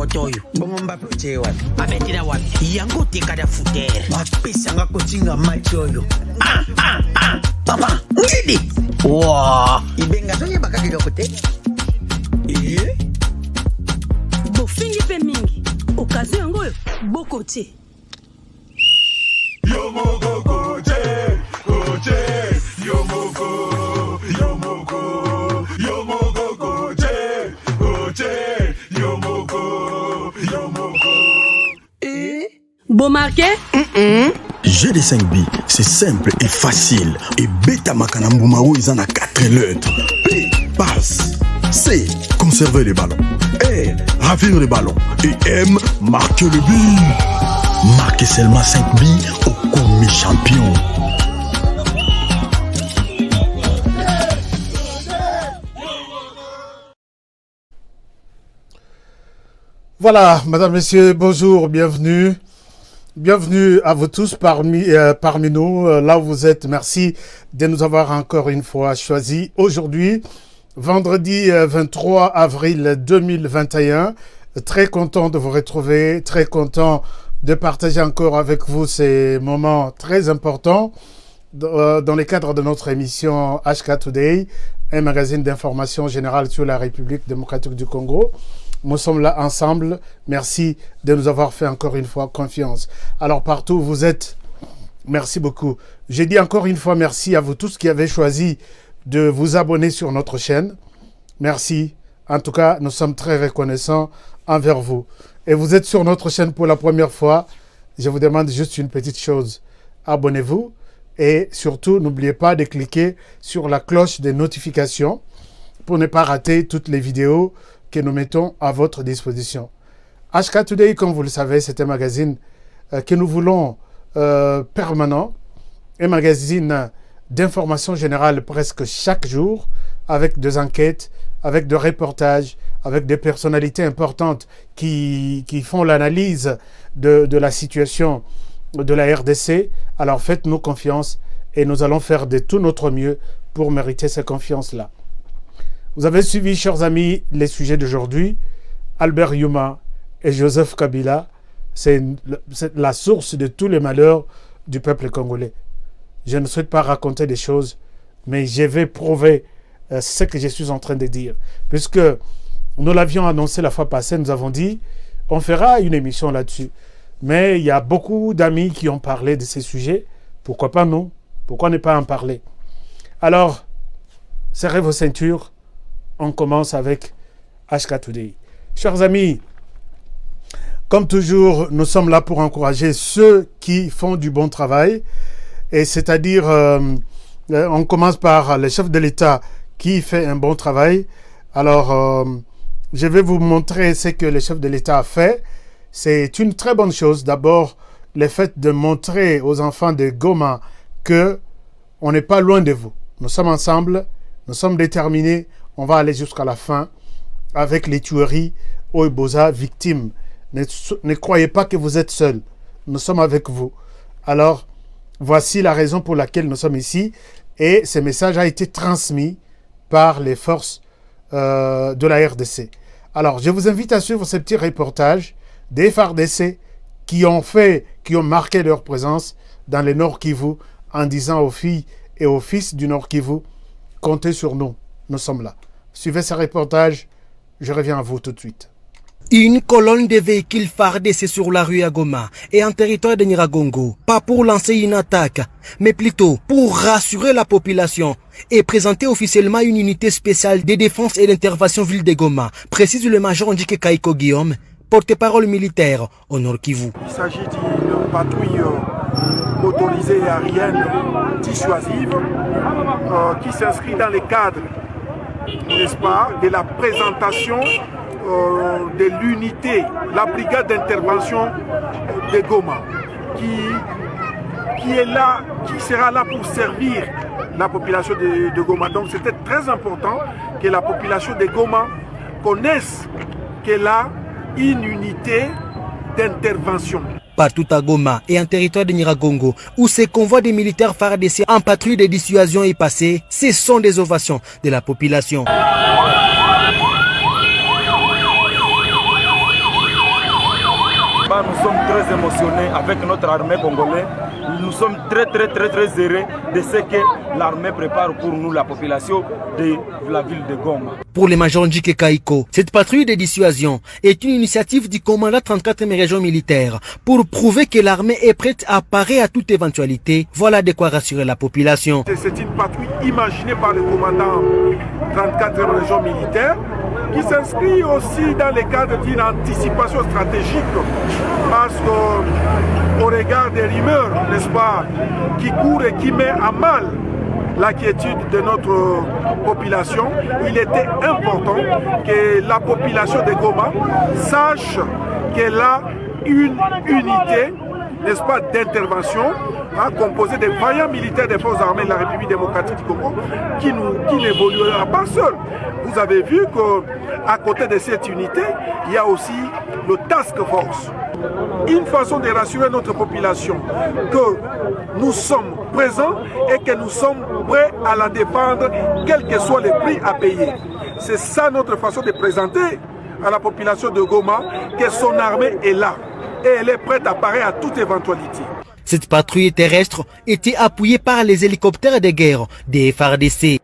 moto oyo bongo Mbappé otie wapi abetela wapi yango tekada futere bapesanga kotinga match oyo papa ngidi wa ibenga toyebaka kiloko te bofingi mpe mingi okazo yango oyo bokotie Yomoko goje, goje, yomoko, yomoko, yomoko goje, goje, yomoko, yomoko. Bon marqué GD5B, c'est simple et facile. Et Beta Makanambumao, ils en a 4 lettres. P, passe. C, conserver les ballons. R, ravir les ballons. Et M, marquer le but. Marquez seulement 5 billes au commis champion. Voilà, madame, messieurs, bonjour, bienvenue. Bienvenue à vous tous parmi nous, là où vous êtes. Merci de nous avoir encore une fois choisis. Aujourd'hui, vendredi 23 avril 2021, très content de vous retrouver, très content de partager encore avec vous ces moments très importants dans le cadre de notre émission HK Today, un magazine d'information générale sur la République démocratique du Congo. Nous sommes là ensemble. Merci de nous avoir fait encore une fois confiance. Alors partout où vous êtes, merci beaucoup. J'ai dit encore une fois merci à vous tous qui avez choisi de vous abonner sur notre chaîne. Merci. En tout cas, nous sommes très reconnaissants envers vous. Et vous êtes sur notre chaîne pour la première fois. Je vous demande juste une petite chose. Abonnez-vous et surtout, n'oubliez pas de cliquer sur la cloche des notifications pour ne pas rater toutes les vidéos que nous mettons à votre disposition. HK Today, comme vous le savez, c'est un magazine que nous voulons permanent, un magazine d'information générale presque chaque jour, avec des enquêtes, avec des reportages, avec des personnalités importantes qui font l'analyse de la situation de la RDC. Alors faites-nous confiance et nous allons faire de tout notre mieux pour mériter cette confiance-là. Vous avez suivi, chers amis, les sujets d'aujourd'hui. Albert Yuma et Joseph Kabila, c'est la source de tous les malheurs du peuple congolais. Je ne souhaite pas raconter des choses, mais je vais prouver ce que je suis en train de dire. Puisque nous l'avions annoncé la fois passée, nous avons dit, on fera une émission là-dessus. Mais il y a beaucoup d'amis qui ont parlé de ces sujets. Pourquoi pas nous? Pourquoi ne pas en parler? Alors, serrez vos ceintures. On commence avec HK Today. Chers amis, comme toujours, nous sommes là pour encourager ceux qui font du bon travail. Et c'est-à-dire, on commence par le chef de l'État qui fait un bon travail. Alors, je vais vous montrer ce que le chef de l'État a fait. C'est une très bonne chose. D'abord, le fait de montrer aux enfants de Goma qu'on n'est pas loin de vous. Nous sommes ensemble, nous sommes déterminés. On va aller jusqu'à la fin avec les tueries Oiboza victimes. Ne croyez pas que vous êtes seuls. Nous sommes avec vous. Alors, voici la raison pour laquelle nous sommes ici. Et ce message a été transmis par les forces de la RDC. Alors, je vous invite à suivre ce petit reportage des FARDC qui ont marqué leur présence dans le Nord Kivu en disant aux filles et aux fils du Nord Kivu, comptez sur nous, nous sommes là. Suivez ce reportage, je reviens à vous tout de suite. Une colonne de véhicules FARDC sur la rue à Goma et en territoire de Nyiragongo, pas pour lancer une attaque, mais plutôt pour rassurer la population et présenter officiellement une unité spéciale de défense et d'intervention ville de Goma, précise le major Ndjike Kaiko Guillaume, porte-parole militaire au Nord Kivu. Il s'agit d'une patrouille motorisée aérienne dissuasive qui s'inscrit dans le cadre, n'est-ce pas, de la présentation de l'unité, la brigade d'intervention de Goma, qui est là, qui sera là pour servir la population de Goma. Donc c'était très important que la population de Goma connaisse qu'elle a une unité d'intervention. Partout à Goma et en territoire de Nyiragongo, où ces convois des militaires FARDC en patrouille de dissuasion est passé, ce sont des ovations de la population. cas, nous sommes très émotionnés avec notre armée congolaise. Nous sommes très heureux de ce que l'armée prépare pour nous, la population de la ville de Goma. Pour le major Njike Kaiko, cette patrouille de dissuasion est une initiative du commandant 34e région militaire pour prouver que l'armée est prête à parer à toute éventualité. Voilà de quoi rassurer la population. C'est une patrouille imaginée par le commandant 34e région militaire qui s'inscrit aussi dans le cadre d'une anticipation stratégique parce qu'au regard des rumeurs, n'est-ce pas, qui courent et qui met à mal l'inquiétude de notre population, il était important que la population de Goma sache qu'elle a une unité, n'est-ce pas, d'intervention composée de vaillants militaires des forces armées de la République démocratique du Congo qui n'évoluera pas seul. Vous avez vu qu'à côté de cette unité, il y a aussi le task force. Une façon de rassurer notre population que nous sommes présents et que nous sommes prêts à la défendre, quel que soit le prix à payer. C'est ça notre façon de présenter à la population de Goma que son armée est là et elle est prête à parer à toute éventualité. Cette patrouille terrestre était appuyée par les hélicoptères de guerre des FARDC.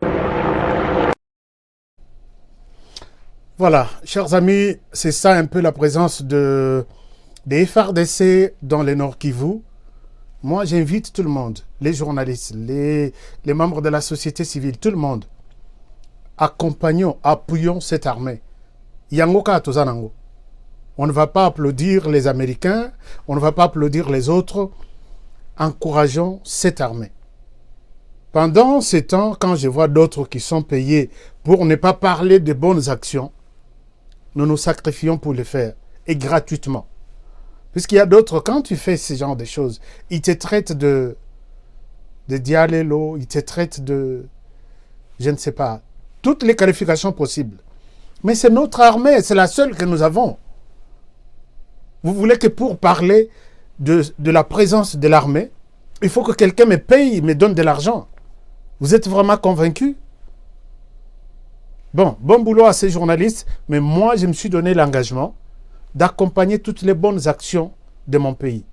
Voilà, chers amis, c'est ça un peu la présence des FARDC dans le Nord Kivu. Moi, j'invite tout le monde, les journalistes, les membres de la société civile, tout le monde. Accompagnons, appuyons cette armée. Yangoka Tozanango. On ne va pas applaudir les Américains, on ne va pas applaudir les autres. Encourageons cette armée. Pendant ces temps, quand je vois d'autres qui sont payés pour ne pas parler de bonnes actions, nous nous sacrifions pour le faire, et gratuitement. Puisqu'il y a d'autres, quand tu fais ce genre de choses, ils te traitent de dialélo, ils te traitent de, je ne sais pas, toutes les qualifications possibles. Mais c'est notre armée, c'est la seule que nous avons. Vous voulez que pour parler de la présence de l'armée, il faut que quelqu'un me paye, me donne de l'argent. Vous êtes vraiment convaincus? Bon boulot à ces journalistes, mais moi, je me suis donné l'engagement d'accompagner toutes les bonnes actions de mon pays.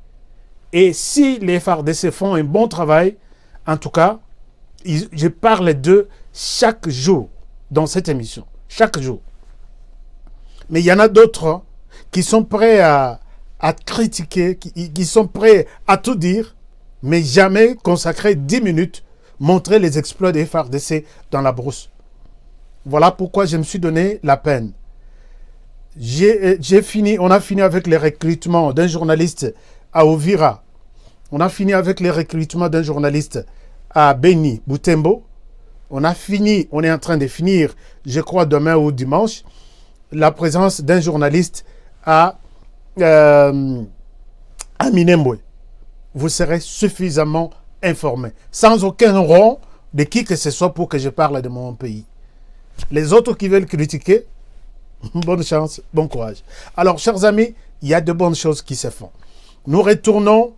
Et si les FARDC font un bon travail, en tout cas, je parle d'eux chaque jour dans cette émission. Chaque jour. Mais il y en a d'autres qui sont prêts à critiquer, qui sont prêts à tout dire, mais jamais consacrer 10 minutes, montrer les exploits des FARDC dans la brousse. Voilà pourquoi je me suis donné la peine. On a fini avec les recrutements d'un journaliste à Ovira. On a fini avec les recrutements d'un journaliste à Beni, Butembo. On est en train de finir, je crois demain ou dimanche, la présence d'un journaliste à Minembwe. Vous serez suffisamment informés, sans aucun rond de qui que ce soit pour que je parle de mon pays. Les autres qui veulent critiquer, bonne chance, bon courage. Alors, chers amis, il y a de bonnes choses qui se font. Nous retournons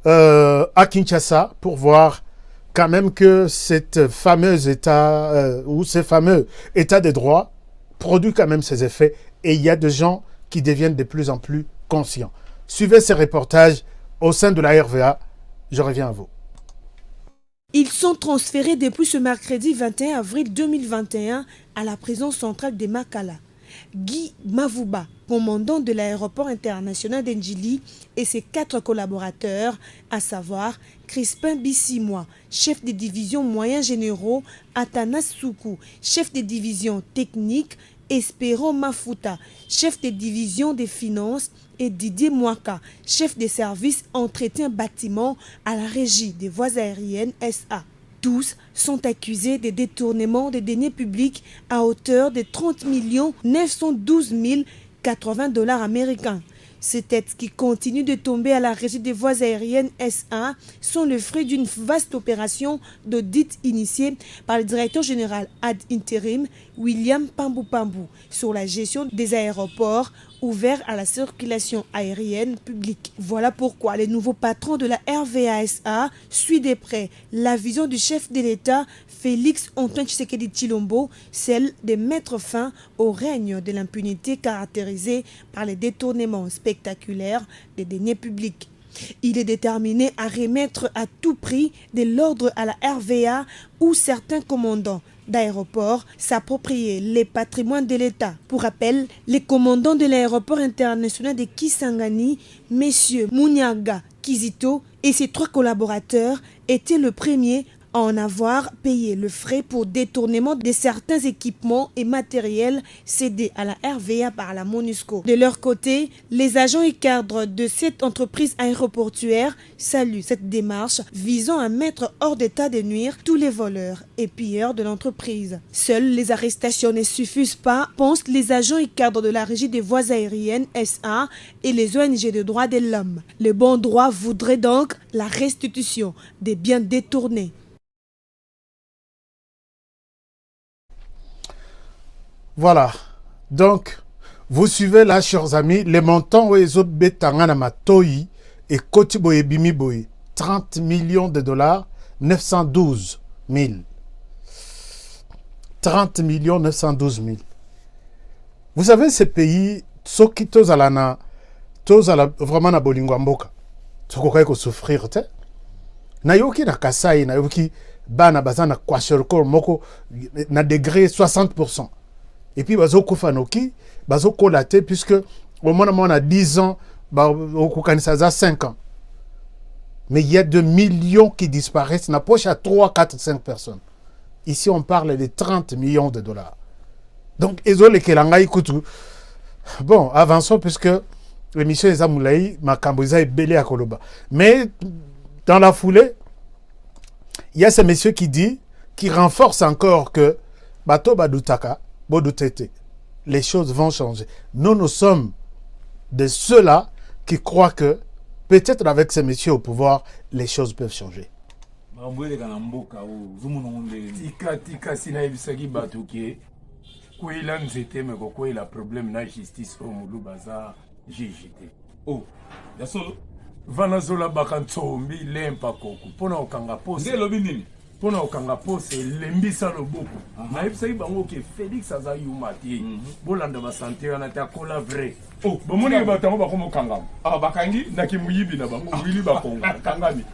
à Kinshasa pour voir quand même que cette fameuse état, ou ces fameux états de droit produit quand même ses effets et il y a des gens qui deviennent de plus en plus conscients. Suivez ces reportages au sein de la RVA. Je reviens à vous. Ils sont transférés depuis ce mercredi 21 avril 2021 à la prison centrale de Makala. Guy Mavouba, commandant de l'aéroport international d'Ndjili, et ses 4 collaborateurs, à savoir Crispin Bissimois, chef de division moyens généraux, Atanas Soukou, chef de division technique, Espérant Mafuta, chef de division des finances, et Didier Mouaka, chef de service entretien bâtiment à la régie des voies aériennes SA. Tous sont accusés de détournement de deniers publics à hauteur de 30 912 080 $ américains. Ces têtes qui continuent de tomber à la régie des voies aériennes SA sont le fruit d'une vaste opération d'audit initiée par le directeur général ad interim William Pambou sur la gestion des aéroports ouverts à la circulation aérienne publique. Voilà pourquoi les nouveaux patrons de la RVA-SA suivent de près la vision du chef de l'État, Félix Antoine Tshisekedi Tshilombo, celle de mettre fin au règne de l'impunité caractérisée par les détournements spectaculaires des deniers publics. Il est déterminé à remettre à tout prix de l'ordre à la RVA où certains commandants d'aéroports s'approprier les patrimoines de l'État. Pour rappel, les commandants de l'aéroport international de Kisangani, messieurs Mouniaga Kizito et ses 3 collaborateurs étaient le premier à en avoir payé le frais pour détournement de certains équipements et matériels cédés à la RVA par la MONUSCO. De leur côté, les agents et cadres de cette entreprise aéroportuaire saluent cette démarche visant à mettre hors d'état de nuire tous les voleurs et pilleurs de l'entreprise. Seules les arrestations ne suffisent pas, pensent les agents et cadres de la Régie des voies aériennes SA et les ONG de droits de l'homme. Le bon droit voudrait donc la restitution des biens détournés. Voilà, donc vous suivez là, chers amis, les montants où les autres bétangana matoi et kotiboye bimiboye, 30 millions de dollars, 912 000. 30 millions 912 000. Vous savez, ces pays, ceux qui tozala vraiment na bolingo mboka, ceux qui souffrir, na yoki na kasai, na yoki bana bazana kwasherko moko na degré 60%. Et puis, bazo kufanoki, bazo kolate, puisque au moins on a 10 ans, au 5 ans. Mais il y a 2 millions qui disparaissent, na poche à 3, 4, 5 personnes. Ici, on parle de 30 millions de dollars. Donc, ezole kelanga ikutu. Bon, avançons, puisque l'émission est Amoulaï, ma Kamboza est belé à Koloba. Mais, dans la foulée, il y a ce monsieur qui renforce encore que Bato Badutaka, les choses vont changer. Nous sommes de ceux-là qui croient que peut-être avec ces messieurs au pouvoir, les choses peuvent changer. Pona okanga pose lembisa loboko na yebisaki bango ke Félix aza yumati bolanda ba santé na ta kola vrai oh bomoni batango bakomo kanga bakangi na kimuyibi na bango wili bakonga kangami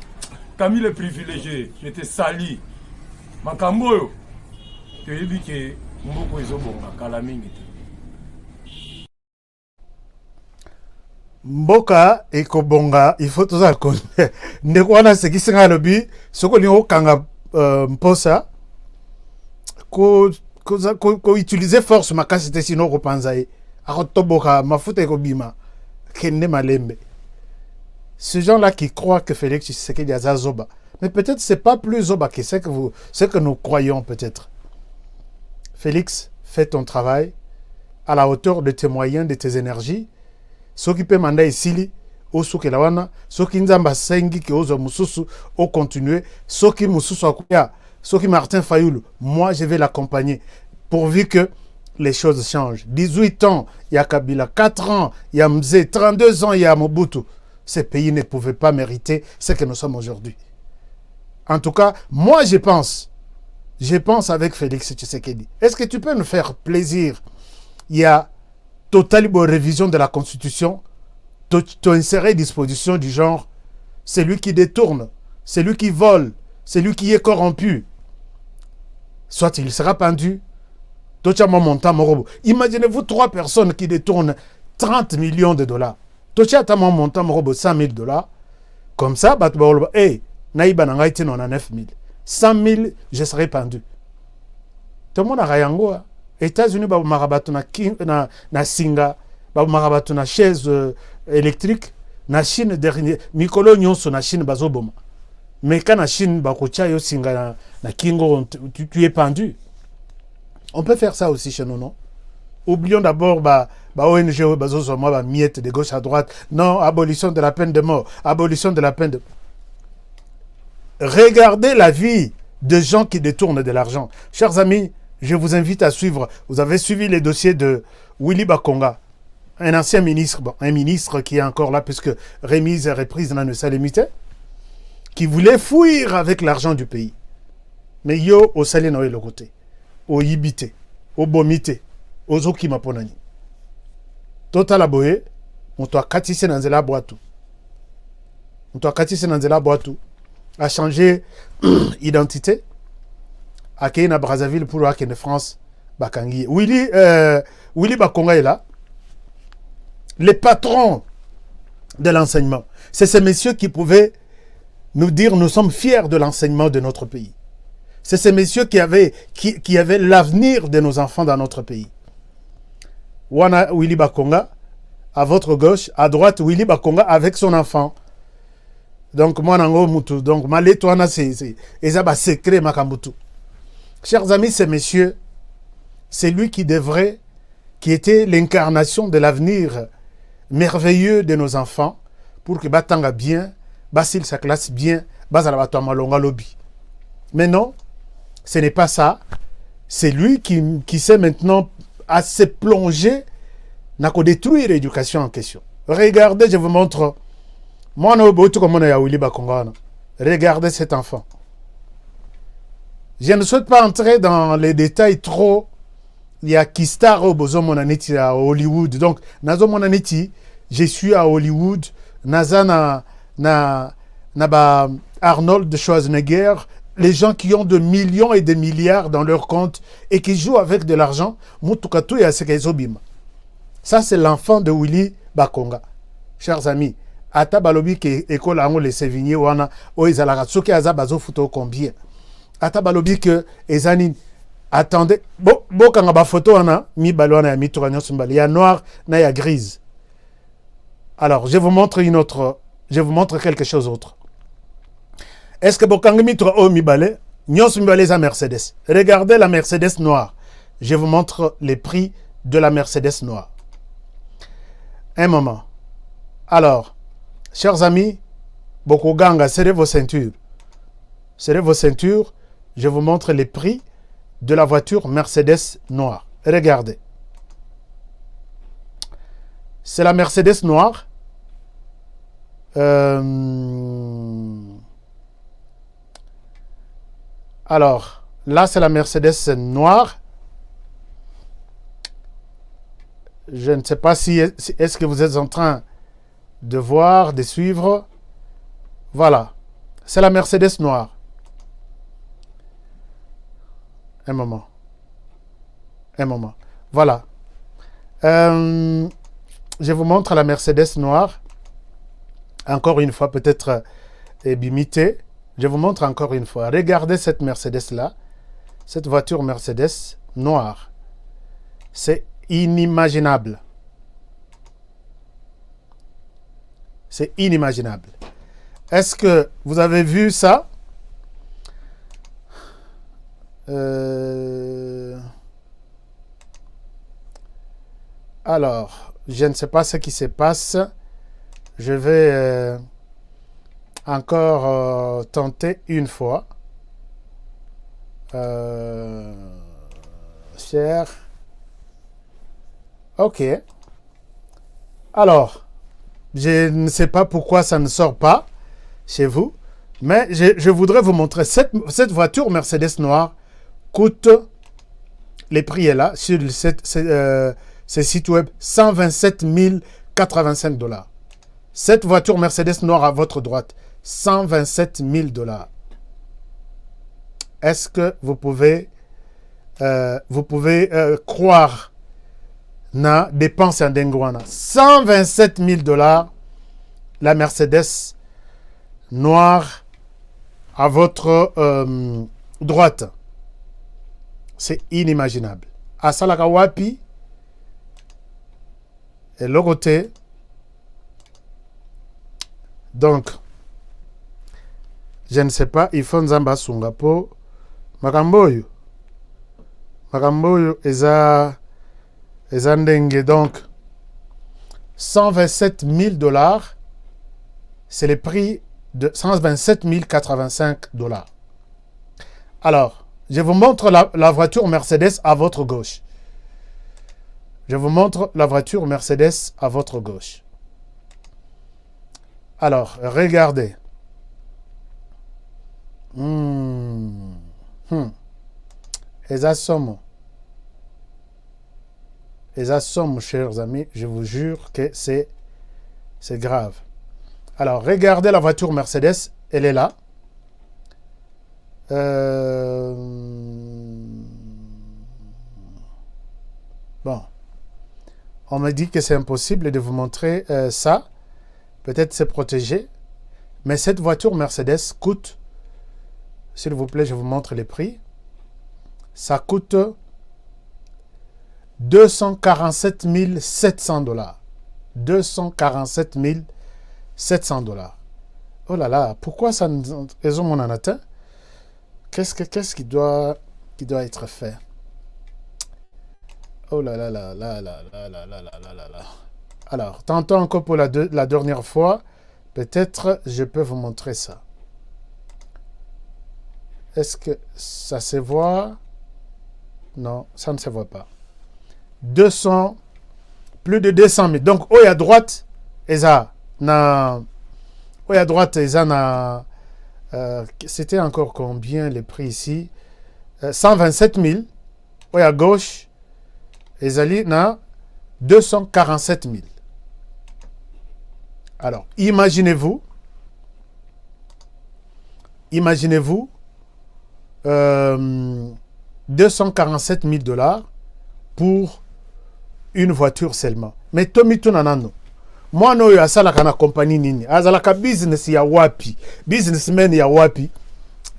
Camille le privilégié je te sali makambo yo te yebi ke mboko ezobonga kala mingi te mboka ekobonga il faut toza ko ndeko wana sekisinga lobi soko lingo kanga mposa ko utiliser force makasite sino ko panzaye akotoboka mafuta ekobima kende malembe. Ces gens-là qui croient que Félix Tshisekedi a zoba, mais peut-être c'est pas plus zoba que ce que nous croyons peut-être. Félix, fais ton travail à la hauteur de tes moyens, de tes énergies. S'occuper manda isili osuke lawana soki nzamba sengi ke ozo mususu au continuer soki mususu akuya soki Martin Fayulu, moi je vais l'accompagner pourvu que les choses changent. 18 ans il y a Kabila, 4 ans il y a Mzee, 32 ans il y a Mobutu. Ces pays ne pouvaient pas mériter ce que nous sommes aujourd'hui. En tout cas, moi je pense avec Félix Tshisekedi. Est-ce que tu peux nous faire plaisir? Il y a totale révision de la Constitution, tu insérer disposition du genre, c'est lui qui détourne, c'est lui qui vole, c'est lui qui est corrompu. Soit il sera pendu, imaginez-vous 3 personnes qui détournent 30 millions de dollars. 100 000 dollars. Comme ça, hey, naïba nangai tino na 9 000. 100 000, je serai pendu. Tout le monde a rayango. États-Unis, ba marabatu na singa, ba marabatu na chaise électrique, na Chine dernier, Mikolo nyonso na Chine bazoboma. Mais quand na Chine ba kocha yo singa na kingo, tu es pendu. On peut faire ça aussi chez nous, non? Oublions d'abord ONG bazozoma ba miette de gauche à droite. Non, abolition de la peine de mort, abolition de la peine de... Regardez la vie de gens qui détournent de l'argent. Chers amis, je vous invite à suivre. Vous avez suivi les dossiers de Willy Bakonga. un ancien ministre, bon, un ministre qui est encore là, puisque remise et reprise dans le salimité, qui voulait fuir avec l'argent du pays. Mais yo, au salé noé le côté, au yibité, au bomité, au zokima ponani. Total aboye, on doit katisse dans la boîte. On doit katisse dans la boîte. A changé identité. A créé na Brazzaville pour aller en France. Bakangi. Willy Bakonga est là. Les patrons de l'enseignement. C'est ces messieurs qui pouvaient nous dire nous sommes fiers de l'enseignement de notre pays. C'est ces messieurs qui avaient l'avenir de nos enfants dans notre pays. Wana Willy Bakonga, à votre gauche, à droite, Willy Bakonga avec son enfant. Donc, moi, nango mutu. Donc, malé, toi, c'est ezaba secret, makambutu. Chers amis, ces messieurs, c'est lui qui était l'incarnation de l'avenir merveilleux de nos enfants pour que Batanga bien, Basil sa classe bien, Bazalabato Malonga lobby. Mais non, ce n'est pas ça. C'est lui qui sait maintenant assez plonger, n'a qu'à détruire l'éducation en question. Regardez, je vous montre. Moi, regardez cet enfant. Je ne souhaite pas entrer dans les détails trop. Il y a Kistar au Bozo Monaniti à Hollywood. Donc, Nazo Monaniti, je suis à Hollywood. Naza na Arnold Schwarzenegger. Les gens qui ont de millions et de milliards dans leur compte et qui jouent avec de l'argent. Mutukatu et Asekezobim. Ça, c'est l'enfant de Willy Bakonga. Chers amis, ata balobi ke école ango les Sévigné wana o ezalaka soki aza bazo photo combien. Ata balobi que ezani attendez bo kanga ba photo wana mi balwana ya mituranya sumbali ya noir na ya grise. Alors, je vous montre quelque chose d'autre. Est-ce que bokanga mitra o mi balé nyos mi balé za Mercedes. Regardez la Mercedes noire. Je vous montre les prix de la Mercedes noire. Un moment. Alors, chers amis, Bokoganga, serrez vos ceintures. Serrez vos ceintures. Je vous montre les prix de la voiture Mercedes noire. Regardez. C'est la Mercedes noire. Alors, là, c'est la Mercedes noire. Je ne sais pas si est-ce que vous êtes en train de voir, de suivre. Voilà. C'est la Mercedes noire. Un moment. Voilà. Je vous montre la Mercedes noire. Encore une fois, peut-être imitée. Je vous montre encore une fois. Regardez cette Mercedes-là. Cette voiture Mercedes noire. C'est inimaginable. C'est inimaginable. Est-ce que vous avez vu ça? Alors, je ne sais pas ce qui se passe. Je vais encore tenter une fois. Cher. Ok. Alors, je ne sais pas pourquoi ça ne sort pas chez vous, mais je voudrais vous montrer cette voiture Mercedes noire coûte, les prix est là, sur ce site web, 127 085 $. Cette voiture Mercedes noire à votre droite, 127 000 $. Est-ce que vous pouvez croire na dépense en denguana 127 000 $, la Mercedes noire à votre droite. C'est inimaginable. À Salakawapi et le côté. Donc, je ne sais pas, il faut Nzamba Sungapo. Makamboyo eza ndenge. Donc 127 000 $, c'est le prix de 127 085 $. Alors, je vous montre la voiture Mercedes à votre gauche. Je vous montre la voiture Mercedes à votre gauche. Alors, regardez. Et ça somme, chers amis, je vous jure que c'est grave. Alors, regardez la voiture Mercedes, elle est là. Bon. On me dit que c'est impossible de vous montrer ça. Peut-être c'est protégé. Mais cette voiture Mercedes coûte, s'il vous plaît, je vous montre les prix. Ça coûte 247 700 $. 247 700 $. Oh là là, pourquoi ça nous... Ils ont mon atteint? Qu'est-ce qui doit être fait? Oh là là là là là là là là là là là. Alors, tantôt encore pour la dernière fois, peut-être je peux vous montrer ça. Est-ce que ça se voit? Non, ça ne se voit pas. 200, plus de 200 000. Donc, à droite, c'était encore combien les prix ici? 127 000. À gauche, ezali na 247 000. Alors, imaginez-vous 247 000 $ pour une voiture seulement. Mais Tommy Tunanano, moi no yo asalaka na compagnie nini, azalaka business ya wapi, businessman ya wapi,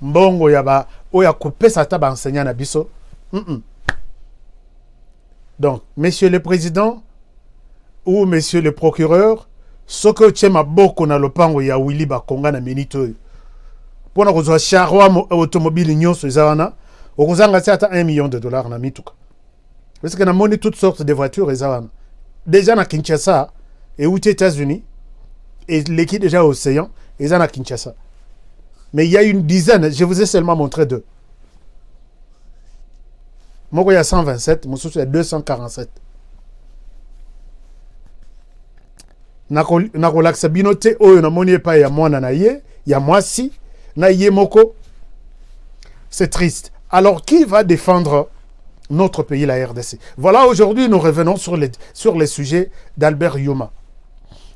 mbongo ya ba oya kopesa ta ba enseignant na biso. Donc, monsieur le président ou monsieur le procureur, soko tchema boko na lopango ya Willy Bakonga na minito. Pona kozwa charwa automobile nyonso ezawana, okozanga ata $1 million na mituka. Parce que na moni toutes sortes de voitures ezawana. Déjà na Kinshasa et aux États-Unis et l'équipe déjà au océan, ezana na Kinshasa. Mais il y a une dizaine, je vous ai seulement montré 2. Moko ya 127, mosusu ya 247. Nakolakisa bino te oyo na moni epai ya mwana na ye, ya mwasi na ye moko. C'est triste. Alors qui va défendre notre pays, la RDC? Voilà, aujourd'hui nous revenons sur les sujets d'Albert Yuma.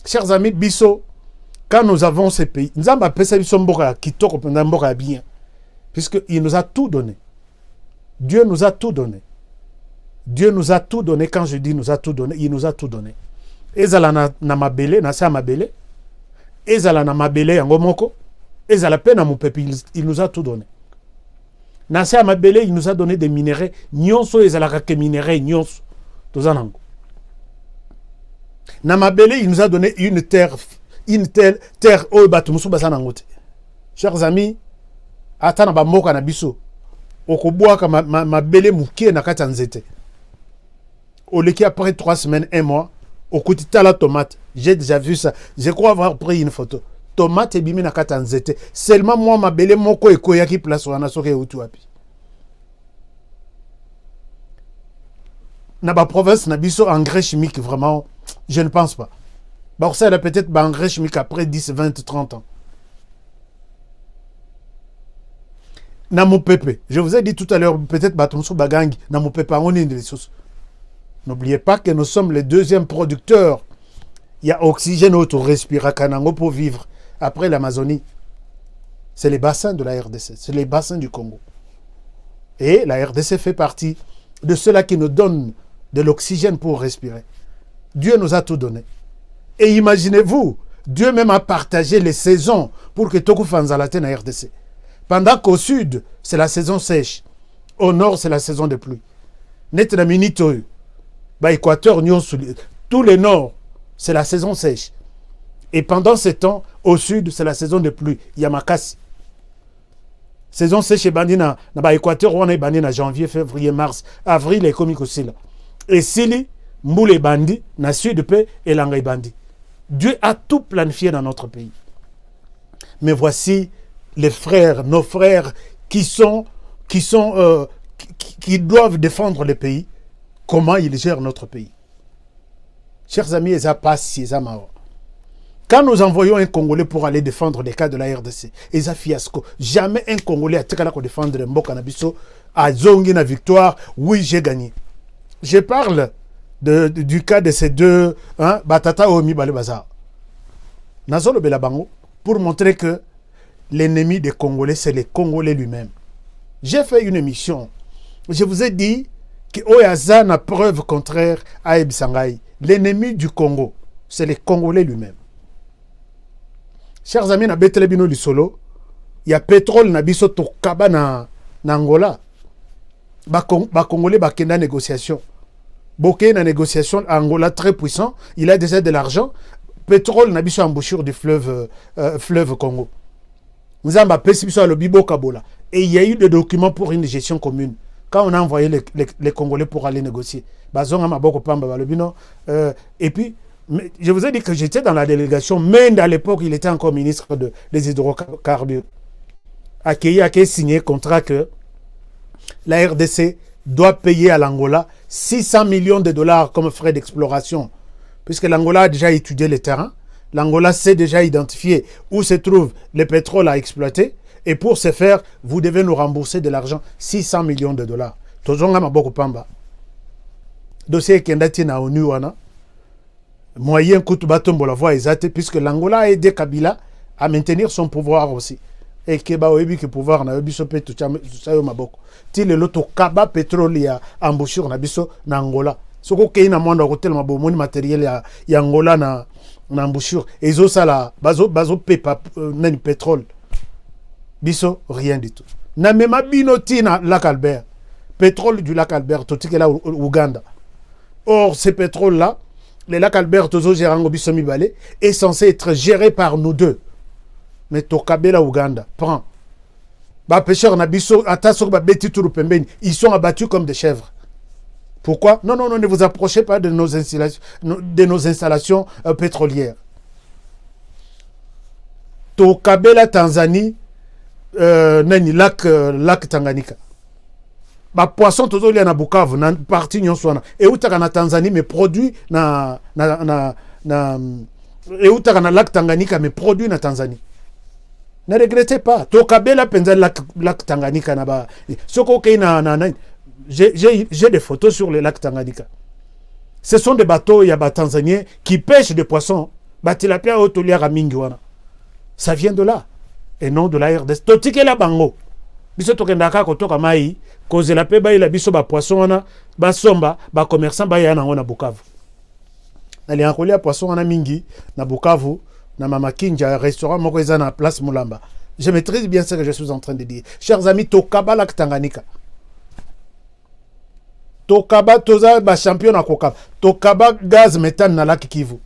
Chers amis, biso, quand nous avons ces pays, nous avons appelé ça biso mboka kitoko pendant mboka bien, puisqu'il nous a tout donné. Dieu nous a tout donné. Dieu nous a tout donné. Quand je dis nous a tout donné, il nous a tout donné. Ezala na mabele, na sa mabele. Ezala na mabele yango moko. Ezala pe na mupepe, il nous a tout donné. Na sa mabele, il nous a donné des minéraux. Nyonso ezala kake minéraux nyonso. Tozanango. Na mabele, il nous a donné une terre oyo bato musu basanango te. Chers amis, ata na ba moka na biso. Okobwaka mabele mukie na kati nzete. Oleki après 3 semaines, 1 mois, okutita la tomate. J'ai déjà vu ça. Je crois avoir pris une photo. Tomate ebimi na kati nzete. Seulement moi mabele moko ekoyaki place wana soke utu wapi. Na ba province na biso engrais chimique vraiment, je ne pense pas. Bah ça peut-être ba engrais chimique après 10, 20, 30 ans. Namupepe. Je vous ai dit tout à l'heure, peut-être Batumso Bagangi, Namupepe, on est des sources. N'oubliez pas que nous sommes les 2e producteurs. Il y a oxygène autour respirer Kanango pour vivre. Après l'Amazonie, c'est les bassins de la RDC, c'est les bassins du Congo. Et la RDC fait partie de ceux-là qui nous donnent de l'oxygène pour respirer. Dieu nous a tout donné. Et imaginez-vous, Dieu même a partagé les saisons pour que Toku Fanzalate na RDC. Pendant qu'au sud, c'est la saison sèche. Au nord, c'est la saison de pluie. Net na minito, ba Équateur, tous les nord, c'est la saison sèche. Et pendant ce temps, au sud, c'est la saison de pluie. Yamakasi. Saison sèche, bandi na ba Équateur, on est bandi na janvier, février, mars, avril, et comique aussi là. Et sili, mboule bandi, na sud paix, et langay bandi. Dieu a tout planifié dans notre pays. Mais voici les frères, nos frères qui doivent défendre le pays, comment ils gèrent notre pays. Chers amis, ils passent, ils ont. Quand nous envoyons un Congolais pour aller défendre les cas de la RDC, ils ont fiasco. Jamais un Congolais a été défendre le Mboka Nabiso a zongi na victoire. Oui, j'ai gagné. Je parle du cas de ces deux, Batata Omi Bale Bazar. Nazolo Belabango, pour montrer que l'ennemi des Congolais, c'est les Congolais lui-même. J'ai fait une émission. Je vous ai dit que Oyaza n'a preuve contraire à Ebsangaï. L'ennemi du Congo, c'est les Congolais lui-même. Chers amis, na Betelebino Lisolo, il y a pétrole na biso to kaba na Angola. Ba Congolais ba kenda négociation. Boké na négociation Angola très puissant, il a déjà de l'argent. Pétrole na biso embouchure du fleuve Congo. Nous avons pesi biso le bibo kabola et il y a eu des documents pour une gestion commune. Quand on a envoyé les Congolais pour aller négocier, bazonga maboko pamba balobino et puis je vous ai dit que j'étais dans la délégation, mais à l'époque, il était encore ministre des hydrocarbures. Qui a signé un contrat que la RDC doit payer à l'Angola 600 millions de dollars comme frais d'exploration. Puisque l'Angola a déjà étudié le terrain, l'Angola sait déjà identifier où se trouve le pétrole à exploiter, et pour ce faire, vous devez nous rembourser de l'argent, 600 millions de dollars. Tozonga maboko pamba. Dossier kendati na ONU wana. Moyen kutu batombo la voie exacte, puisque l'Angola a aidé Kabila à maintenir son pouvoir aussi. Et Keba Oebi qui pouvoir na Oebi sope tout ça yo maboko. Ti le loto kaba pétrole ya embouchure na biso na Angola. Soko kei na mwanda hotel mabomoni matériel ya Angola na embouchure. Ezo sala bazo pepa nani pétrole. Biso rien du tout. Na mema binoti na lac Albert. Pétrole du lac Albert totike là Ouganda. Or ce pétrole là, le lac Albert Tozo Gerango Bisomi Balé est censé être géré par nous deux. Mais Tokabela Ouganda prend. Bah pêcheurs Nabiso, Atasok Beti Pembeni, ils sont abattus comme des chèvres. Pourquoi? Non, ne vous approchez pas de nos installations pétrolières. Tokabela Tanzanie, Nani lac Tanganyika. Ba poisson tozo li na Bukavu na partie nyonswana et utaka na Tanzanie mais produit na et utaka na lac Tanganyika mais produit na Tanzanie. Ne regrettez pas. Tokabela penza lac Tanganyika na ba soko kei na j'ai des photos sur le lac Tanganyika. Ce sont des bateaux ya ba tanzaniens qui pêchent des poissons. Ba tilapia otolia mingi wana. Ça vient de là et non de la RDC. Totike la bango. Biso tokendaka kotoka mai cause la pe ba ila biso ba poisson wana ba somba ba commerçant ba yana ngona Bukavu. Ali ankolia poisson wana mingi na Bukavu na Mama Kinja restaurant moko eza na place Mulamba. Je maîtrise bien ce que je suis en train de dire. Chers amis, Tokaba lac Tanganyika. Tokaba toza ba champion na Kokaba. Tokaba gaz méthane na lac Kivu.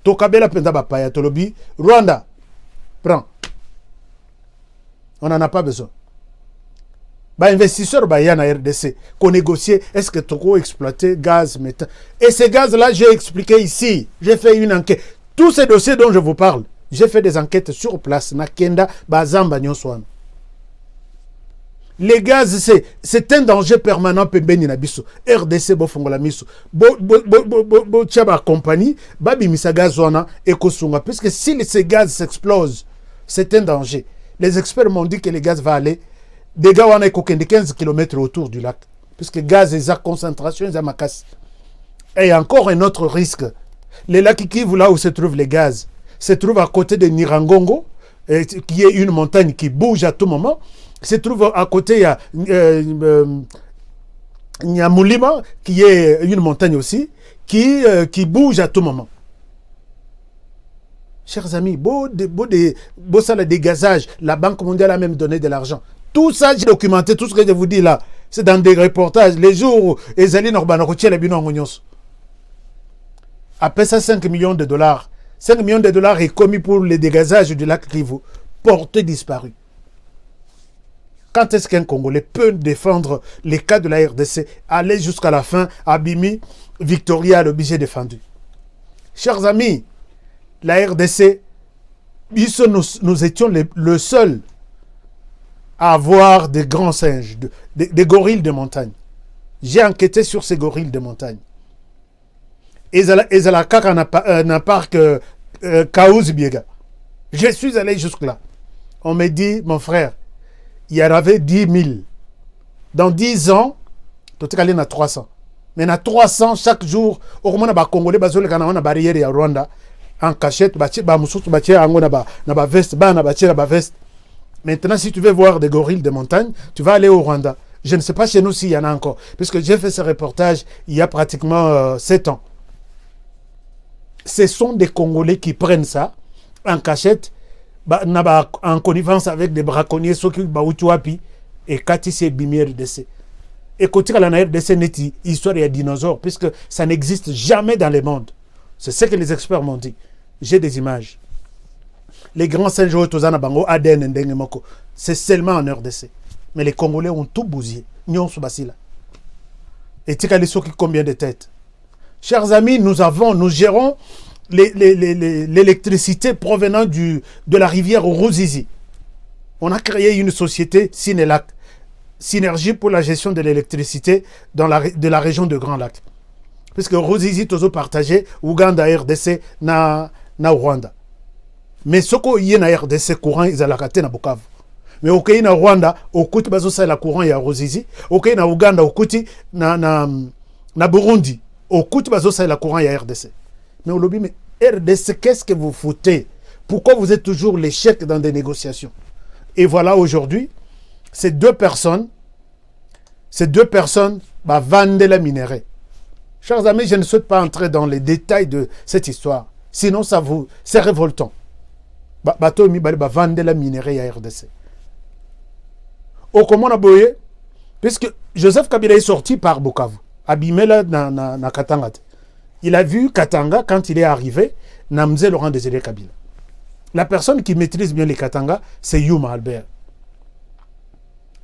Tokabela penda ba paya tolobi Rwanda. Prends. On n'en a pas besoin. Bah, investisseurs, bah, y a na RDC, qu'on négocie, est-ce que Toko exploiter gaz, méthane. Et ces gaz-là, j'ai expliqué ici. J'ai fait une enquête. Tous ces dossiers dont je vous parle, j'ai fait des enquêtes sur place. Na Kenda, Bazamba, Nyonswan. Les gaz, c'est un danger permanent pour Beni Nabiso. RDC, Bofongola Miso. Tchaba compagnie, Babi Misa Gazwana, Ekosunga. Puisque si ces gaz s'explosent, c'est un danger. Les experts m'ont dit que les gaz vont aller. Des gars, on a 15 km autour du lac. Puisque gaz et sa concentration, ils ont macasse. Et encore un autre risque. Les lacs Kivu, là où se trouvent les gaz, se trouvent à côté de Nirangongo, qui est une montagne qui bouge à tout moment. Se trouve à côté, il y a Moulima, qui est une montagne aussi, qui bouge à tout moment. Chers amis, beau ça le dégazage, la Banque mondiale a même donné de l'argent. Tout ça, j'ai documenté, tout ce que je vous dis là, c'est dans des reportages. Les jours où Ezaline Orbanokotiel et Bino Ngonyos. Après ça, 5 millions de dollars. 5 millions de dollars est commis pour le dégazage du lac Kivu. Porté disparu. Quand est-ce qu'un Congolais peut défendre les cas de la RDC, aller jusqu'à la fin, Abimi, Victoria, l'objet défendu? Chers amis, la RDC, nous étions le seul à avoir des grands singes, des gorilles de montagne. J'ai enquêté sur ces gorilles de montagne. ezala kaka na parc Kaouz Biega. Je suis allé jusque-là. On me dit, mon frère, il y en avait 10 000. Dans 10 ans, tu es allé à 300. Mais à 300, chaque jour, au moins, les Congolais, ils ont une barrière à Rwanda. En cachette, veste. Maintenant, si tu veux voir des gorilles de montagne, tu vas aller au Rwanda. Je ne sais pas chez nous s'il y en a encore. Puisque j'ai fait ce reportage il y a pratiquement 7 ans. Ce sont des Congolais qui prennent ça en cachette, en connivence avec des braconniers, ceux qui et quand c'est bimé RDC. Et quand il y a la RDC, c'est histoire de dinosaures, puisque ça n'existe jamais dans le monde. C'est ce que les experts m'ont dit. J'ai des images. Les grands singes, c'est seulement en RDC. Mais les Congolais ont tout bousillé. Et tu sais combien de têtes? Chers amis, nous gérons l'électricité provenant de la rivière Ruzizi. On a créé une société Synelac, Synergie pour la gestion de l'électricité de la région de Grand Lac. Puisque Ruzizi tozo partagé Ouganda RDC na Rwanda. Mais ce qu'il y a na RDC courant ils ont la na Bukavu. Mais au Kenya na Rwanda au kuti bazo sa la courant ya Ruzizi, au Kenya na Uganda au kuti na Burundi au kuti bazo sa la courant ya RDC. Mais au lobby mais RDC qu'est-ce que vous foutez? Pourquoi vous êtes toujours l'échec dans des négociations? Et voilà aujourd'hui ces deux personnes vendent la minerai. Chers amis, je ne souhaite pas entrer dans les détails de cette histoire. Sinon, c'est révoltant. Bateau mi bali vendre la minerai à RDC. Au comment on a boyé? Puisque Joseph Kabila est sorti par Bukavu, abîmé là na Katanga. Il a vu Katanga quand il est arrivé, Namze Laurent Désiré Kabila. La personne qui maîtrise bien les Katanga, c'est Yuma Albert.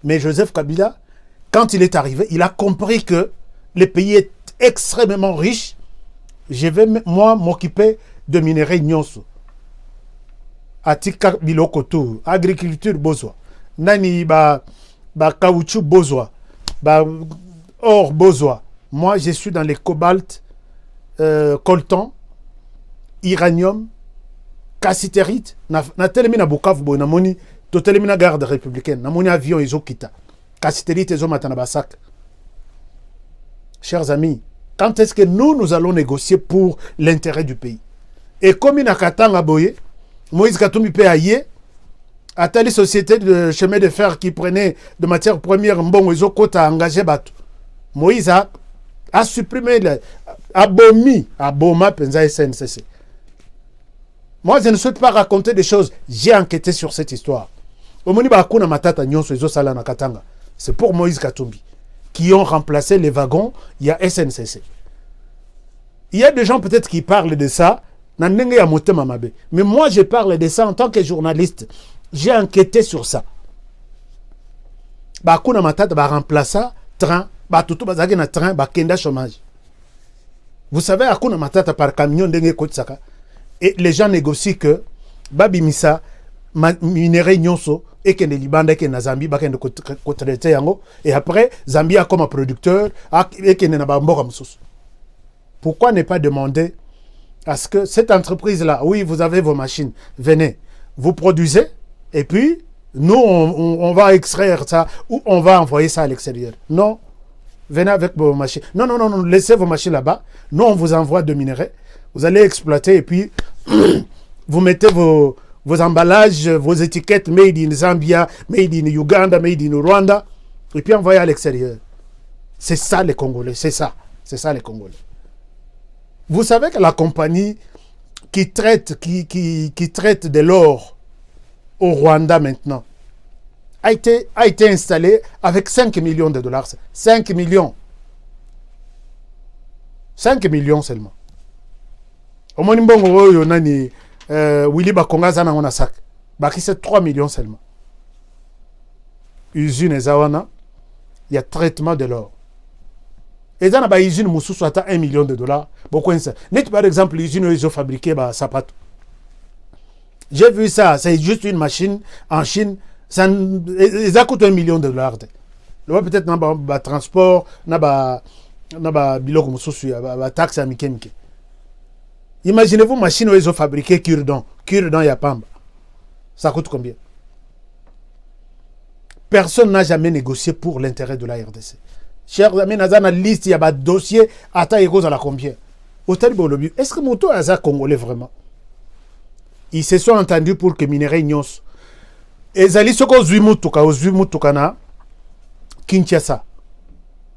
Mais Joseph Kabila, quand il est arrivé, il a compris que le pays est extrêmement riche. Je vais, moi, m'occuper de minerais nyonso. Atika bilokoto, agriculture bozwa. Nani ba caoutchouc bozwa. Ba or bozwa. Moi, je suis dans les cobalt, coltan, uranium, cassiterite. Na telemi na Bukavu bo na moni to telemi na garde républicaine. Na moni avion izo kita. Cassiterite izo matana basak. Chers amis, quand est-ce que nous allons négocier pour l'intérêt du pays? Et comme il y a Katanga Boye, Moïse Katumbi peut ailler, à telle société de chemin de fer qui prenait de matières premières, Mbongo Izokota a engagé Batou. Moïse a supprimé, aboma Penza SNCC. Moi, je ne souhaite pas raconter des choses. J'ai enquêté sur cette histoire. C'est pour Moïse Katumbi qui ont remplacé les wagons, il y a SNCC. Il y a des gens peut-être qui parlent de ça, mais moi je parle de ça en tant que journaliste. J'ai enquêté sur ça. Bakuna Matata va remplacer train, Batutu Bazagi na train, Bakenda chômage. Vous savez, Akuna Matata par camion d'Enge Kotsaka. Et les gens négocient que Babi Misa, minerai nyonso, et que les Libanais qui na Zambie bakende kotraité yango et après Zambie a comme producteur et que na bamboka msusu. Pourquoi ne pas demander à ce que cette entreprise là, oui, vous avez vos machines, venez, vous produisez et puis nous on va extraire ça ou on va envoyer ça à l'extérieur. Non, venez avec vos machines. Non, laissez vos machines là-bas. Nous on vous envoie de minerais, vous allez exploiter et puis vous mettez vos emballages, vos étiquettes made in Zambia, made in Uganda, made in Rwanda, et puis envoyé à l'extérieur. C'est ça les Congolais, c'est ça les Congolais. Vous savez que la compagnie qui traite de l'or au Rwanda maintenant a été installée avec 5 millions de dollars. 5 millions. 5 millions seulement. Au moins, Willy Bakonga zana on a sac. Baki c'est 3 millions seulement. Usine Zawana, il y a traitement de l'or. Et dans la usine Moussou soit à 1 million de dollars. Beaucoup ça. Net par exemple l'usine où ils ont fabriqué sapato. J'ai vu ça, c'est juste une machine en Chine, ça coûte 1 million de dollars. Peut-être dans le transport, dans le biloko Moussou, taxe à Mikemike. Imaginez-vous, machine où ils ont fabriqué cure-dent. Cure-dent, il y a Pamba. Ça coûte combien? Personne n'a jamais négocié pour l'intérêt de la RDC. Chers amis, dans la liste, il y a un dossier, attends, il y a combien? Est-ce que Moto a congolais vraiment? Ils se sont entendus pour que minerai nyos. Et Zali soko Zuimutuka na Kinshasa.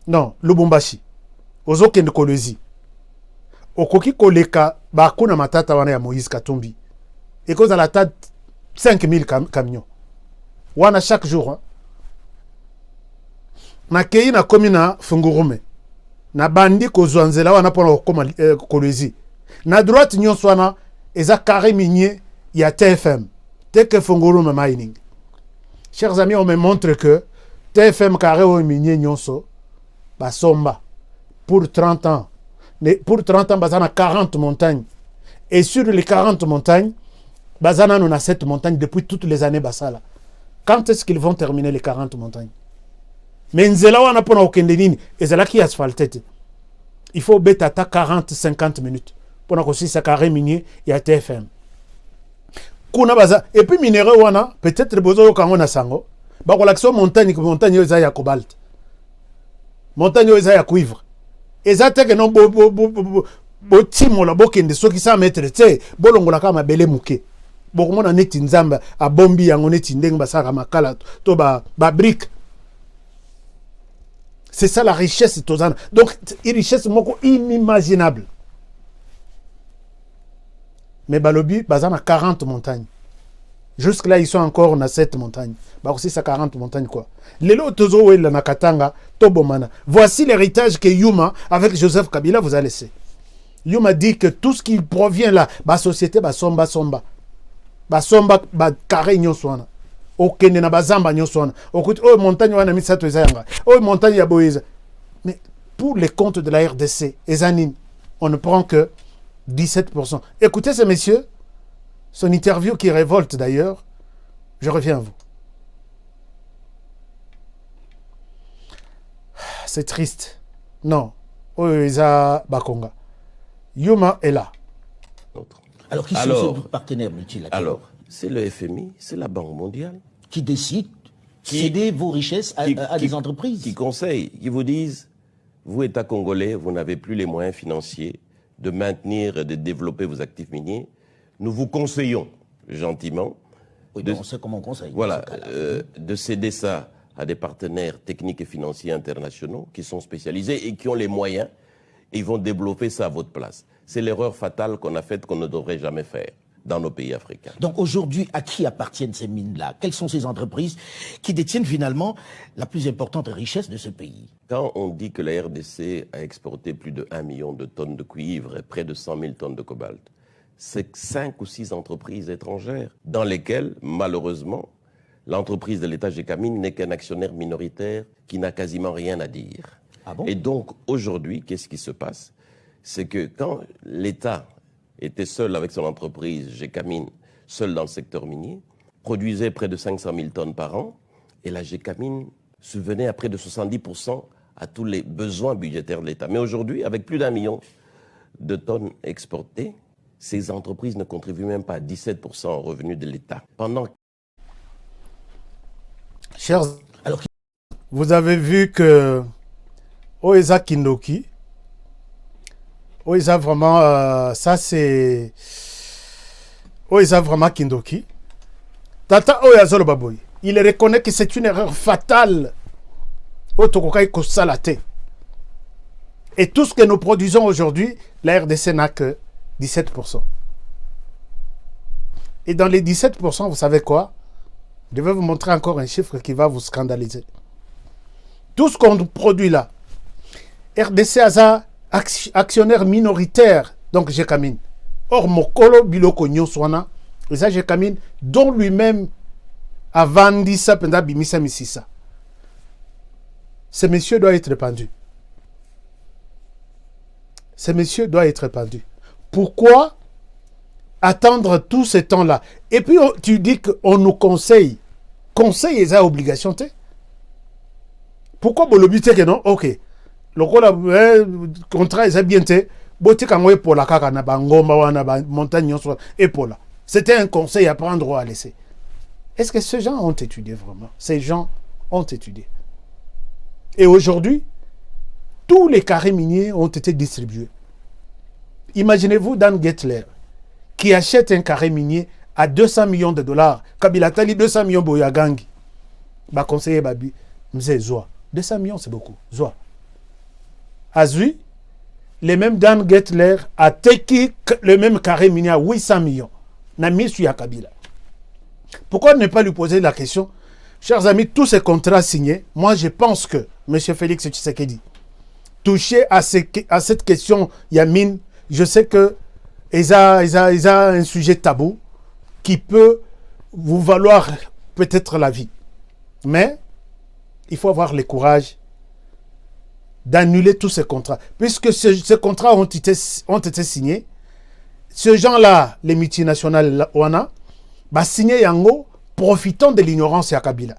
Non, Lubumbashi. Ozoke Nkolezi. Okoki koleka bakuna matata wana ya Moïse Katumbi. Et cause à la tête 5000 camions. Wana chaque jour. Hein. Na kei na komi na Fungurume. Na bandi kozwanzela wana pona okoma Kolezi. Na droite nyonso wana eza carré minier ya TFM. Teke Fungurume mining. Chers amis, on me montre que TFM carré au minier nyonso basomba pour 30 ans. Pour 30 ans, basana 40 montagnes. Et sur les 40 montagnes, basana on a 7 montagnes depuis toutes les années basala. Quand est-ce qu'ils vont terminer les 40 montagnes? Mais nzela wana pona okendenini, ezela ki asphalté. Il faut betata 40-50 minutes. Pona kosi sa carré minier ya TFM. Kuna baza et puis minerai wana peut-être bozo kango na sango. Ba ko l'action montagne eza ya cobalt. Montagne eza ya cuivre. Ezate que non bo timo la bokende soki sa mettre te bolongola kama bele muke. Bokomona neti nzamba a bombi yango neti ndenge basaka makala to ba brique. C'est ça la richesse tozana. Donc une richesse moko inimaginable. Mais balobi bazana 40 montagnes. Jusque là ils sont encore on a 7 montagnes. Bah aussi ça 40 montagnes quoi. Lelo tozo wela na Katanga tobomana. Voici l'héritage que Yuma avec Joseph Kabila vous a laissé. Yuma dit que tout ce qui provient là, ba société ba somba. Ba somba ba carré nyonso wana. Okende na bazamba nyonso wana. Okuti oh montagne wana misato ezanga. Oh montagne ya Boïse. Mais pour les comptes de la RDC, Ezanine, on ne prend que 17%. Écoutez ce monsieur, son interview qui révolte d'ailleurs. Je reviens à vous. C'est triste. Non. Oeza Bakonga. Yuma est là. Alors, qui sont ces partenaires multilatéraux? Alors, c'est le FMI, c'est la Banque mondiale. Qui décide de céder vos richesses à des entreprises? Qui conseillent, qui vous disent, vous, État congolais, vous n'avez plus les moyens financiers de maintenir et de développer vos actifs miniers. Nous vous conseillons gentiment. Oui, on sait comment on conseille. Voilà, de céder ça à des partenaires techniques et financiers internationaux qui sont spécialisés et qui ont les moyens et ils vont développer ça à votre place. C'est l'erreur fatale qu'on a faite qu'on ne devrait jamais faire dans nos pays africains. Donc aujourd'hui, à qui appartiennent ces mines-là? Quelles sont ces entreprises qui détiennent finalement la plus importante richesse de ce pays? Quand on dit que la RDC a exporté plus de 1 million de tonnes de cuivre et près de 100 000 tonnes de cobalt, c'est 5 ou 6 entreprises étrangères dans lesquelles, malheureusement, l'entreprise de l'État Gécamine n'est qu'un actionnaire minoritaire qui n'a quasiment rien à dire. Ah bon? Et donc, aujourd'hui, qu'est-ce qui se passe? C'est que quand l'État était seul avec son entreprise Gécamine, seul dans le secteur minier, produisait près de 500 000 tonnes par an, et la Gécamine subvenait à près de 70% à tous les besoins budgétaires de l'État. Mais aujourd'hui, avec plus d'1 million de tonnes exportées, ces entreprises ne contribuent même pas à 17% aux revenus de l'État. Pendant... Chers, alors, vous avez vu que Oeza Kindoki, Oeza vraiment, ça c'est Oeza vraiment Kindoki. Tata Oeza Lobaboy, il reconnaît que c'est une erreur fatale. Otokokai Kosalate. Et tout ce que nous produisons aujourd'hui, la RDC n'a que 17%. Et dans les 17%, vous savez quoi? Je vais vous montrer encore un chiffre qui va vous scandaliser. Tout ce qu'on produit là, RDC a actionnaire minoritaire, donc Gécamine. Or, Mokolo Biloko Nyoswana, et ça Gécamine, dont lui-même a vendu ça pendant Bimisa Misisa. Ce monsieur doit être pendu. Ce monsieur doit être pendu. Pourquoi attendre tout ce temps-là? Et puis tu dis qu'on nous conseille. Conseil est à obligation. Pourquoi Bolobi que non? Ok. Le contrat est bien. botika ngo epola kaka na bangomba wana ba montagne nyonso epola. C'était un conseil à prendre ou à laisser. Est-ce que ces gens ont étudié vraiment? Ces gens ont étudié. Et aujourd'hui, tous les carrés miniers ont été distribués. Imaginez-vous Dan Gettler, qui achète un carré minier à 200 millions de dollars. Kabila Tali 200 millions boyagangi. Bah conseiller Babi, mzé Zoa. 200 millions c'est beaucoup. Zoa. Azui, les mêmes Dan Gettler a teki le même carré minier à 800 millions. N'a mis sur Kabila. Pourquoi ne pas lui poser la question? Chers amis, tous ces contrats signés, moi je pense que M. Félix Tshisekedi, touché à cette question, Yamine, je sais que il a un sujet tabou qui peut vous valoir peut-être la vie. Mais il faut avoir le courage d'annuler tous ces contrats. Puisque ces contrats ont été signés, ces gens-là, les multinationales, signé yango, profitant de l'ignorance à Kabila.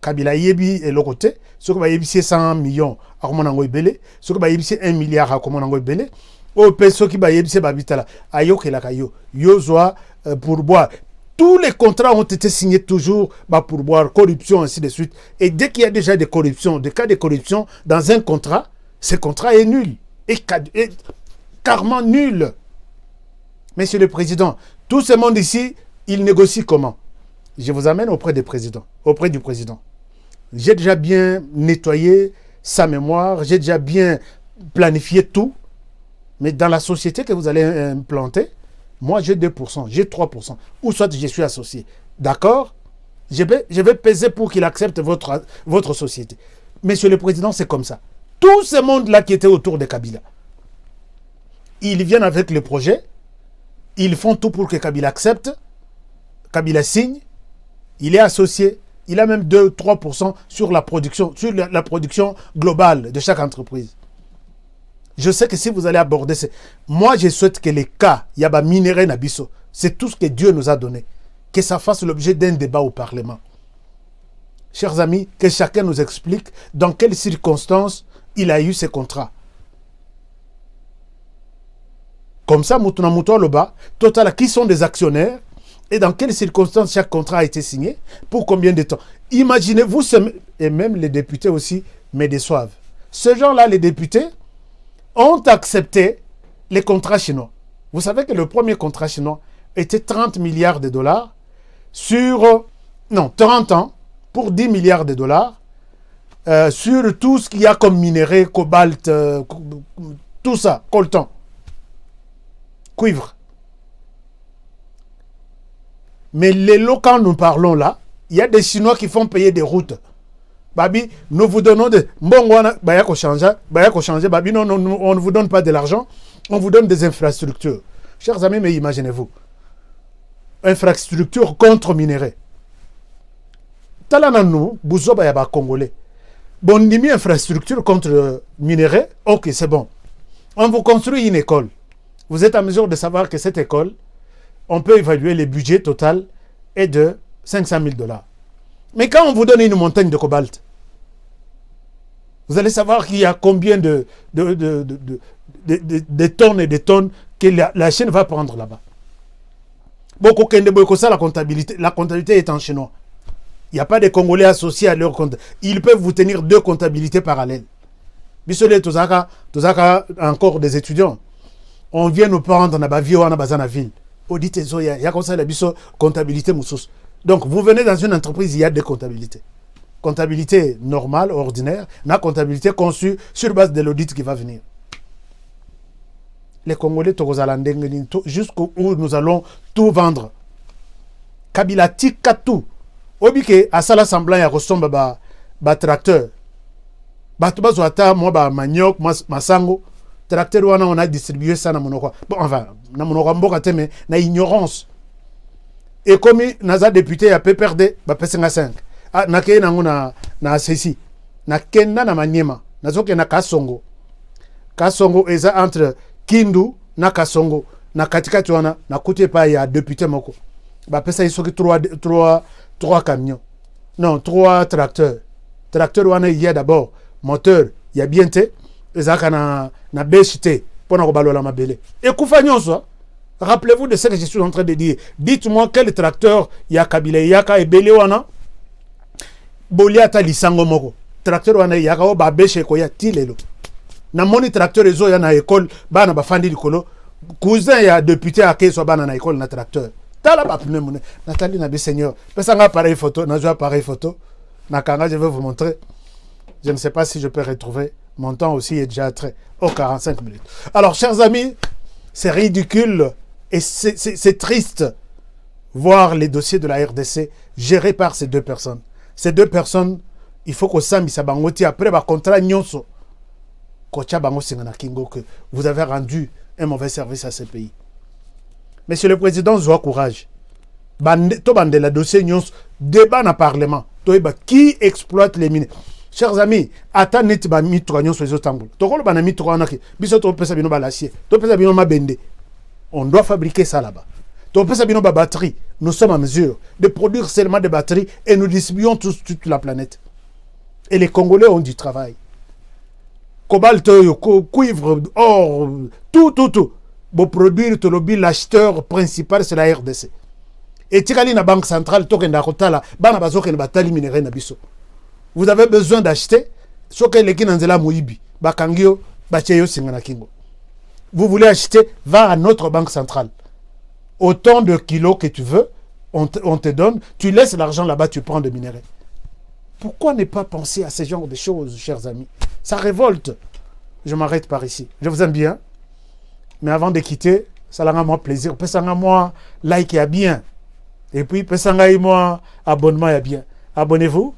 Kabila yebi et le côté, ce que va yebi 100 millions à Komonango Ebele, ce que va yebi 1 milliard à Komonango Ebele, au peso qui va yebi babitala, ayo kelakayo, yozoa pourboire. Tous les contrats ont été signés toujours pour boire, corruption, ainsi de suite. Et dès qu'il y a déjà des corruptions, des cas de corruption dans un contrat, ce contrat est nul. Et carrément nul. Monsieur le Président, tout ce monde ici, il négocie comment? Je vous amène auprès du président. J'ai déjà bien nettoyé sa mémoire, j'ai déjà bien planifié tout. Mais dans la société que vous allez implanter, moi j'ai 2%, j'ai 3%. Ou soit je suis associé. D'accord? Je vais peser pour qu'il accepte votre société. Monsieur le Président, c'est comme ça. Tout ce monde-là qui était autour de Kabila, ils viennent avec le projet, ils font tout pour que Kabila accepte, Kabila signe, il est associé, il a même 2-3% sur la production globale de chaque entreprise. Je sais que si vous allez aborder moi je souhaite que les cas, il y a minerai nabiso, c'est tout ce que Dieu nous a donné, que ça fasse l'objet d'un débat au Parlement. Chers amis, que chacun nous explique dans quelles circonstances il a eu ces contrats. Comme ça, Moutuna Moutoua Loba, Total, qui sont des actionnaires et dans quelles circonstances chaque contrat a été signé, pour combien de temps. Imaginez-vous, et même les députés aussi me déçoivent. Ce genre-là, les députés ont accepté les contrats chinois. Vous savez que le premier contrat chinois était 30 milliards de dollars sur 30 ans pour 10 milliards de dollars sur tout ce qu'il y a comme minerai, cobalt, tout ça, coltan, cuivre. Mais les lots, quand nous parlons là, il y a des Chinois qui font payer des routes. Babi, nous vous donnons des... Bon, Bayako changer, Babi, non, on ne vous donne pas de l'argent, on vous donne des infrastructures. Chers amis, mais imaginez-vous, infrastructure contre minerai. Talananou, Bouzo Bayaba Congolais. Bon, nimi infrastructure contre minerai, ok, c'est bon. On vous construit une école. Vous êtes en mesure de savoir que cette école, on peut évaluer le budget total est de 500 000 $. Mais quand on vous donne une montagne de cobalt, vous allez savoir qu'il y a combien de tonnes et de tonnes que la Chine va prendre là-bas. Beaucoup de ça, la comptabilité est en chinois. Il n'y a pas de Congolais associés à leur compte. Ils peuvent vous tenir 2 comptabilités parallèles. Bissolé, Tozaka, encore des étudiants. On vient nous prendre dans la ville ou dans la ville. Audit il y a comme ça la comptabilité moussous. Donc vous venez dans une entreprise, il y a des comptabilités. Comptabilité normale, ordinaire, la comptabilité conçue sur base de l'audit qui va venir. Les Congolais, jusqu'où nous allons tout vendre. Kabila tika tout. Obike à ça l'assemblant ya ressemble ba tracteur. Ba tuba zoata moi ba manioc, masango. Tracteur wana on a distribué ça na monoko. Bon enfin, na monoko mboka teme na ignorance. Et comme naza député ya PPRD ba pesenga 5. Ah na ke na ceci. Na kenda na Maniema. Nazoke na Kasongo. Kasongo eza entre Kindu na Kasongo. Na katikati wana na kote pa ya député moko. Ba pesa isoki 3 camions. Non, 3 tracteurs. Tracteur wana il y a d'abord moteur, il y a bien te ezaka na beshite pour nous balola mabele. Et Koufagnon, ça. Rappelez-vous de ce que je suis en train de dire. Dites-moi quel tracteur y a Kabila Yaka et Belewana. Boliata lisango moko. Tracteur wana yaka o babeshe ko ya tilelo. Na moni tracteur ezo ya na école bana bafandi likolo. Cousin ya député akeso bana na école na tracteur. Tala ba pneu mone. Nathalie na Seigneur. Pesa nga appareil photo, na jo appareil photo. Na kanga je vais vous montrer. Je ne sais pas si je peux retrouver. Mon temps aussi est déjà très 45 minutes. Alors chers amis, c'est ridicule. Et c'est triste voir les dossiers de la RDC gérés par ces deux personnes. Ces deux personnes, il faut que ça misa bangoti après ba contrat nyonso. Kocha bango singana kingo que vous avez rendu un mauvais service à ce pays. Monsieur le Président, zoa courage. To bande la dossier nyonso débat na parlement. Toyeba qui exploite les mines. Chers amis, ata net ba mitro nyonso ezotambola. Tokolo bana mitro anaki. Biso to pesa bino balacier. To pesa bino mabende. On doit fabriquer ça là-bas. Donc, pour batterie, nous sommes en mesure de produire seulement des batteries et nous distribuons toute la planète. Et les Congolais ont du travail. Cobalt, cuivre, or, tout. Pour produire tout l'acheteur principal, c'est la RDC. Et Tikali na banque centrale, vous avez besoin d'acheter ce que les Kinanzela Moibi, Bakangio, Bacheyo Singanakingo. Vous voulez acheter, va à notre banque centrale. Autant de kilos que tu veux, on te donne. Tu laisses l'argent là-bas, tu prends des minéraux. Pourquoi ne pas penser à ce genre de choses, chers amis? Ça révolte. Je m'arrête par ici. Je vous aime bien. Mais avant de quitter, ça a moi plaisir. Pesanga moi, like et bien. Et puis, pesanga et moi, abonnement et bien. Abonnez-vous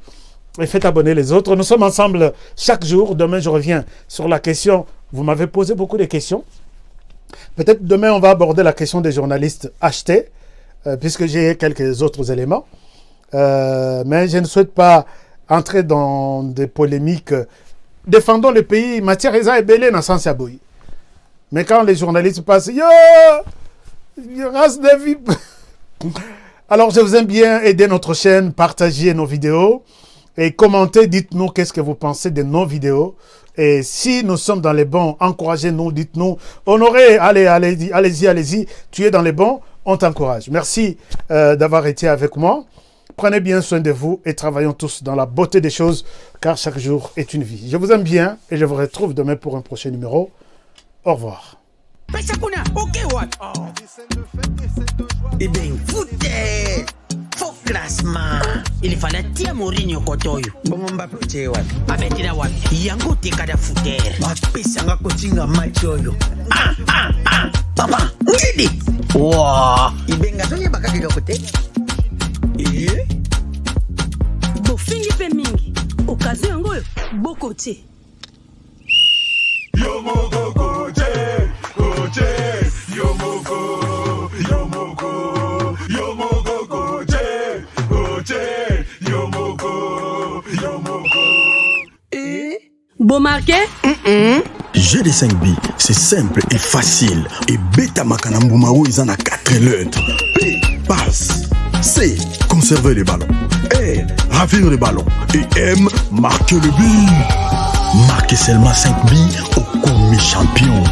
et faites abonner les autres. Nous sommes ensemble chaque jour. Demain, je reviens sur la question. Vous m'avez posé beaucoup de questions. Peut-être demain, on va aborder la question des journalistes achetés, puisque j'ai quelques autres éléments. Mais je ne souhaite pas entrer dans des polémiques. Défendons le pays. Matière et belé dans sens aboui. Mais quand les journalistes passent, race de vie. Alors, je vous aime bien. Aidez notre chaîne, partagez nos vidéos et commentez. Dites-nous qu'est-ce que vous pensez de nos vidéos. Et si nous sommes dans les bons, encouragez-nous, dites-nous. Honoré, allez-y, tu es dans les bons, on t'encourage. Merci d'avoir été avec moi. Prenez bien soin de vous et travaillons tous dans la beauté des choses, car chaque jour est une vie. Je vous aime bien et je vous retrouve demain pour un prochain numéro. Au revoir. Eh bien, foutez! Faux classement. Il fallait tirer Mourinho Kotoyo. Bon, on va protéger what? Abetira what? Yango tekada fouter. Bapesanga kochinga machoyo. Papa, ngidi. Wow. Ibenga sonye bakaki dokote. Bofingi pe mingi. Occasion ngoyo bokote. Yomoko koje, yomoko, yomoko koje, yomoko. Bon marqué? GD5B, c'est simple et facile. Et Beta Makanambumaro, ils en a 4 lettres. P, passe. C, conserver les ballons. R, ravir les ballons. Et M, marquer le but. Marquez seulement 5 billes au commis champion.